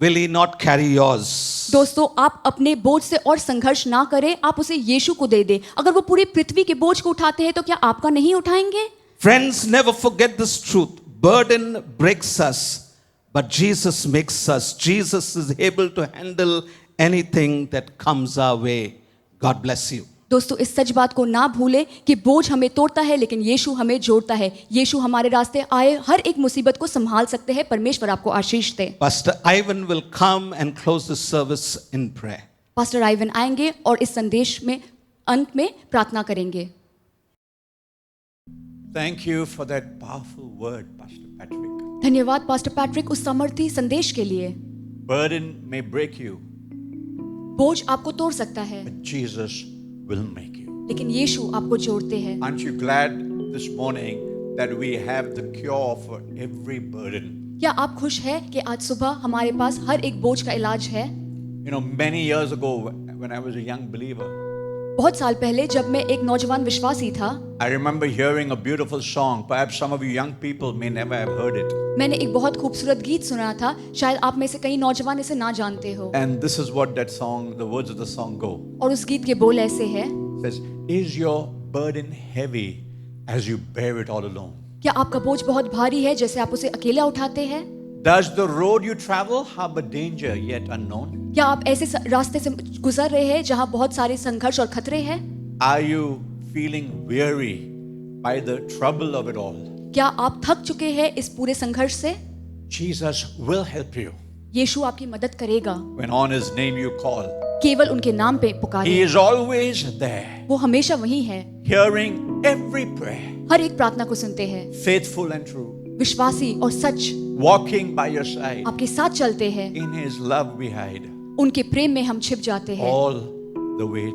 D: will he not carry yours?
E: दोस्तों, आप अपने बोझ से और संघर्ष ना करें, आप उसे यीशु को दे दें. अगर वो पूरी पृथ्वी के बोझ को उठाते हैं तो क्या आपका नहीं उठाएंगे?
D: Friends, never forget this truth. Burden breaks us, but Jesus makes us. Jesus is able to handle anything that comes our way. God bless you.
E: दोस्तों, इस सच बात को ना भूलें कि बोझ हमें तोड़ता है, लेकिन यीशु हमें जोड़ता है. यीशु हमारे रास्ते आए हर एक मुसीबत को संभाल सकते हैं. परमेश्वर आपको आशीष दे.
D: Pastor Ivan will come and close the service in prayer.
E: Pastor Ivan आएंगे और इस संदेश में अंत में प्रार्थना करेंगे.
F: Thank you for that powerful word, Pastor Patrick.
E: धन्यवाद पास्टर पैट्रिक उस समर्थी संदेश के लिए.
F: Burden may break you,
E: बोझ आपको तोड़ सकता है,
F: but Jesus will make you.
E: लेकिन यीशु आपको जोड़ते हैं.
F: Aren't you glad this morning that we have the cure for every burden?
E: क्या आप खुश हैं कि आज सुबह हमारे पास हर एक बोझ का इलाज है?
F: You know, many years ago when I was a young believer,
E: बहुत साल पहले जब मैं एक नौजवान विश्वासी था,
F: I remember hearing a beautiful song. Perhaps some of you young people may never have heard it.
E: मैंने एक बहुत खूबसूरत गीत सुना था. शायद आप में से कई नौजवान इसे ना जानते हो.
F: And this is what that song, the words of the song go.
E: और उस गीत के बोल ऐसे हैं.
F: It says, is your burden heavy as you bear it all alone?
E: क्या आपका बोझ बहुत भारी है जैसे आप उसे अकेला उठाते हैं?
F: Does the road you travel harbor danger yet unknown?
E: क्या आप ऐसे रास्ते से गुजर रहे हैं जहां बहुत सारे संघर्ष और खतरे हैं?
F: Are you feeling weary by the trouble of it all?
E: क्या आप थक चुके हैं इस पूरे संघर्ष से?
F: Jesus will help you.
E: यीशु आपकी मदद करेगा।
F: When on His name you call,
E: केवल उनके नाम पे
F: He
E: पुकारे,
F: is always there,
E: वो हमेशा वही है,
F: hearing every prayer,
E: हर एक प्रार्थना को सुनते हैं,
F: faithful and true,
E: विश्वासी और सच
F: walking by your side.
E: आपके साथ चलते हैं।
F: In His love we hide
E: उनके प्रेम में हम छिप जाते हैं
F: all the way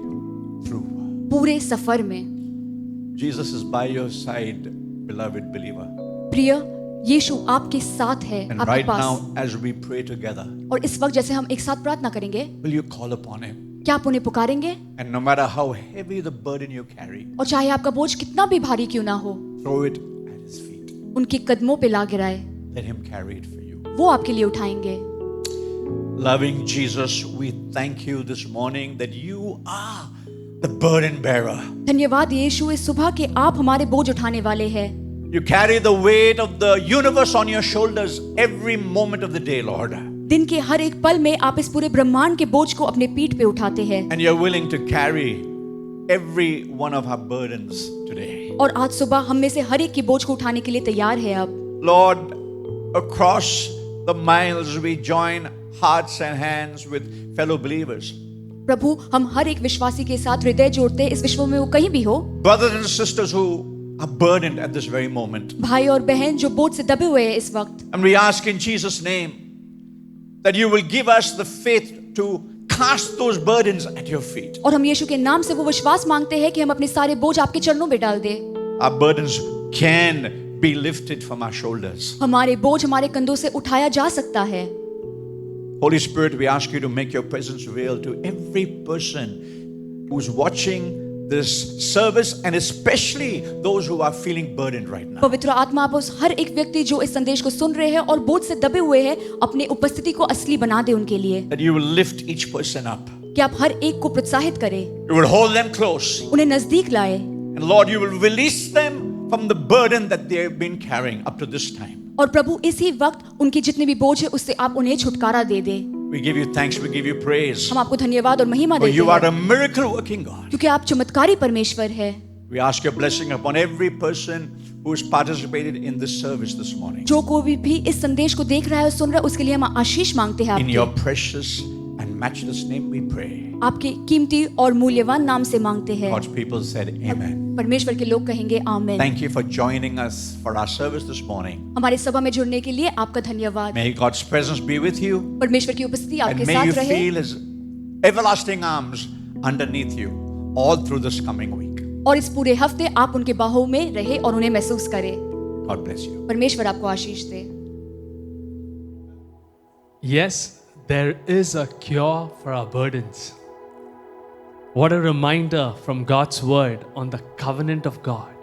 F: through.
E: पूरे सफर में।
F: Jesus is by your side, beloved believer.
E: प्रिय, यीशु आपके साथ है,
F: And
E: आपके
F: right
E: pass.
F: now, as we pray together,
E: और इस वक्त जैसे हम एक साथ प्रार्थना करेंगे,
F: will you call upon Him?
E: क्या आप उन्हें पुकारेंगे?
F: And no matter how heavy the burden you carry,
E: और चाहे आपका बोझ कितना भी भारी क्यों ना हो,
F: throw it at His feet.
E: उनके कदमों पे ला गिराए,
F: Let Him carry it for you.
E: वो आपके लिए उठाएंगे।
F: Loving Jesus, we thank you this morning that you are the burden bearer.
E: धन्यवाद यीशु, इस सुबह के आप हमारे बोझ उठाने वाले हैं।
F: You carry the weight of the universe on your shoulders every moment of the day, Lord.
E: दिन के हर एक पल में आप इस पूरे ब्रह्मांड के बोझ को अपने पीठ पे उठाते हैं।
F: And you're willing to carry every one of our burdens today.
E: और आज सुबह हम में से हर एक की बोझ को उठाने के लिए तैयार है आप।
F: Lord, across the miles we join hearts and hands with fellow believers.
E: प्रभु, हम हर एक विश्वासी के साथ हृदय जोड़ते हैं, इस विश्व में वो कहीं भी हो।
F: Brothers and sisters who are burdened at this very moment.
E: भाई और बहन जो बोझ से दबे हुए हैं इस वक्त,
F: And we ask in Jesus' name that you will give us the faith to cast those burdens at your feet.
E: और हम यीशु के नाम से वो विश्वास मांगते हैं कि हम अपने सारे बोझ आपके चरणों में डाल दें।
F: Our burdens can be lifted from our shoulders.
E: हमारे बोझ हमारे कंधों से उठाया जा सकता है।
F: Holy Spirit, we ask you to make your presence real to every person who's watching this service and especially those who are feeling burdened right now.
E: पवित्र आत्मा, आप उस हर एक व्यक्ति जो इस संदेश को सुन रहे हैं और बोझ से दबे हुए हैं, अपने उपस्थिति को असली बना दे उनके लिए,
F: That you will lift each person up.
E: कि आप हर एक को प्रोत्साहित करें,
F: You will hold them close.
E: उन्हें नजदीक लाए,
F: And Lord, you will release them from the burden that they have been carrying up to this time.
E: और प्रभु इसी वक्त उनकी जितने भी बोझ है उससे आप उन्हें छुटकारा दे दे।
F: We give you thanks, we give you praise.
E: हम आपको धन्यवाद और महिमा
F: For
E: देते
F: you are
E: हैं,
F: a miracle working God.
E: क्योंकि आप चमत्कारी परमेश्वर है।
F: We ask your blessing upon every person who has participated in this service this morning.
E: जो कोई भी इस संदेश को देख रहा है और सुन रहा है, उसके लिए हम आशीष मांगते हैं
F: In your
E: आपके
F: precious and matchless name we pray.
E: आपके कीमती और मूल्यवान नाम से मांगते हैं।
F: God's people said amen.
E: परमेश्वर के लोग कहेंगे आमीन।
F: Thank you for joining us for our service this morning.
E: हमारे सभा में जुड़ने के लिए आपका धन्यवाद।
F: May God's presence be with you
E: परमेश्वर की उपस्थिति
F: and
E: आपके
F: may you
E: साथ रहे
F: feel His everlasting arms underneath you all through this coming week.
E: और इस पूरे हफ्ते आप उनके बाहों में रहे और उन्हें महसूस करें।
F: God bless you.
E: परमेश्वर आपको आशीष दे।
A: Yes, there is a cure for our burdens. What a reminder from God's word on the covenant of God,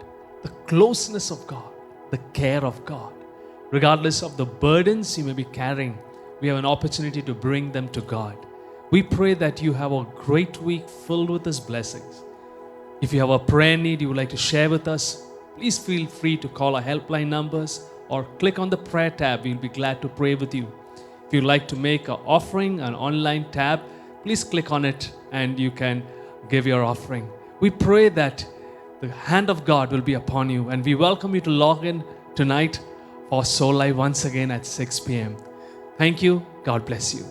A: the closeness of God, the care of God. Regardless of the burdens you may be carrying, we have an opportunity to bring them to God. We pray that you have a great week filled with His blessings. If you have a prayer need you would like to share with us, please feel free to call our helpline numbers or click on the prayer tab. We'll be glad to pray with you. If you'd like to make an offering, an online tab, please click on it and you can give your offering. We pray that the hand of God will be upon you, and we welcome you to log in tonight for Soul Live once again at 6 p.m. Thank you. God bless you.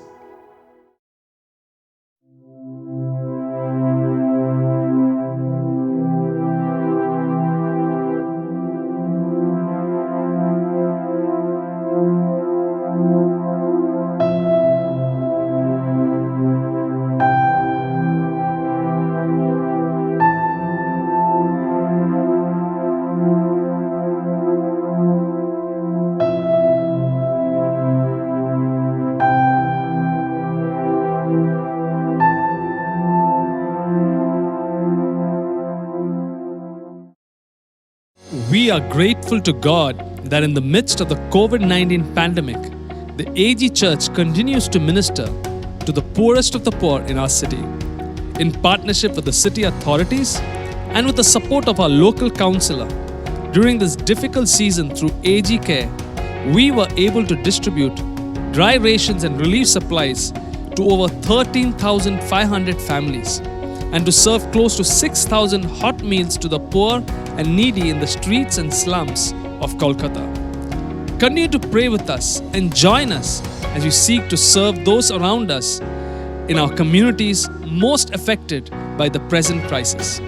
A: We are grateful to God that in the midst of the COVID-19 pandemic, the AG Church continues to minister to the poorest of the poor in our city. In partnership with the city authorities and with the support of our local councillor, during this difficult season through AG Care, we were able to distribute dry rations and relief supplies to over 13,500 families and to serve close to 6,000 hot meals to the poor and needy in the streets and slums of Kolkata. Continue to pray with us and join us as we seek to serve those around us in our communities most affected by the present crisis.